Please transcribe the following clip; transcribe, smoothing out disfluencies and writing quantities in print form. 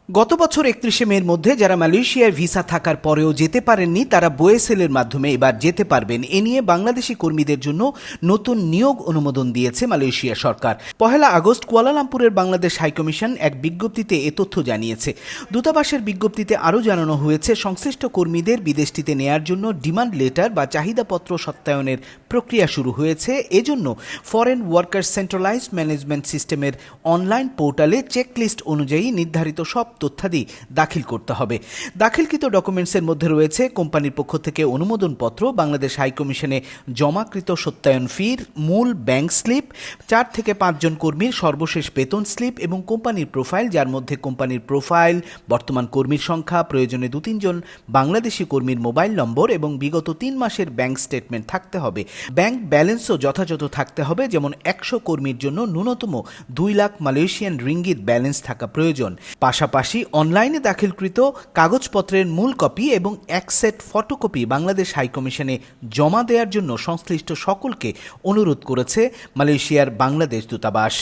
গত বছর 31শে মের মধ্যে যারা মালয়েশিয়ার ভিসা থাকার পরেও যেতে পারেননি তারা বোয়েসেলের মাধ্যমে এবার যেতে পারবেন। এ নিয়ে বাংলাদেশি কর্মীদের জন্য নতুন নিয়োগ অনুমোদন দিয়েছে মালয়েশিয়া সরকার। 1 আগস্ট কুয়ালালামপুরের বাংলাদেশ হাইকমিশন এক বিজ্ঞপ্তিতে এ তথ্য জানিয়েছে। দূতাবাসের বিজ্ঞপ্তিতে আরও জানানো হয়েছে, সংশ্লিষ্ট কর্মীদের বিদেশটিতে নেয়ার জন্য ডিমান্ড লেটার বা চাহিদাপত্র সত্যায়নের প্রক্রিয়া শুরু হয়েছে। এজন্য ফরেন ওয়ার্কার্স সেন্ট্রালাইজড ম্যানেজমেন্ট সিস্টেমের অনলাইন পোর্টালে চেকলিস্ট অনুযায়ী নির্ধারিত সব তথ্যাদি দাখিল করতে হবে। দাখিলকৃত ডকুমেন্টসের মধ্যে রয়েছে কোম্পানির পক্ষ থেকে অনুমোদনপত্র, বাংলাদেশ হাইকমিশনে জমাকৃত সত্যায়ন ফির, মূল ব্যাংক স্লিপ, 4 থেকে 5 জন কর্মীর সর্বশেষ বেতন স্লিপ এবং কোম্পানির প্রোফাইল, যার মধ্যে কোম্পানির প্রোফাইল, বর্তমান কর্মীর সংখ্যা, প্রয়োজনে 2-3 জন বাংলাদেশি কর্মীর মোবাইল নম্বর এবং বিগত 3 মাসের ব্যাংক স্টেটমেন্ট থাকতে হবে। ব্যাংক ব্যালেন্সও যথাযথ থাকতে হবে, যেমন 100 কর্মীর জন্য ন্যূনতম 2 লাখ মালয়েশিয়ান রিঙ্গিত ব্যালেন্স থাকা প্রয়োজন। পাশাপাশি অনলাইনে দাখিলকৃত কাগজপত্রের মূল কপি এবং 1 সেট ফটোকপি বাংলাদেশ হাইকমিশনে জমা দেওয়ার জন্য সংশ্লিষ্ট সকলকে অনুরোধ করেছে মালয়েশিয়ার বাংলাদেশ দূতাবাস।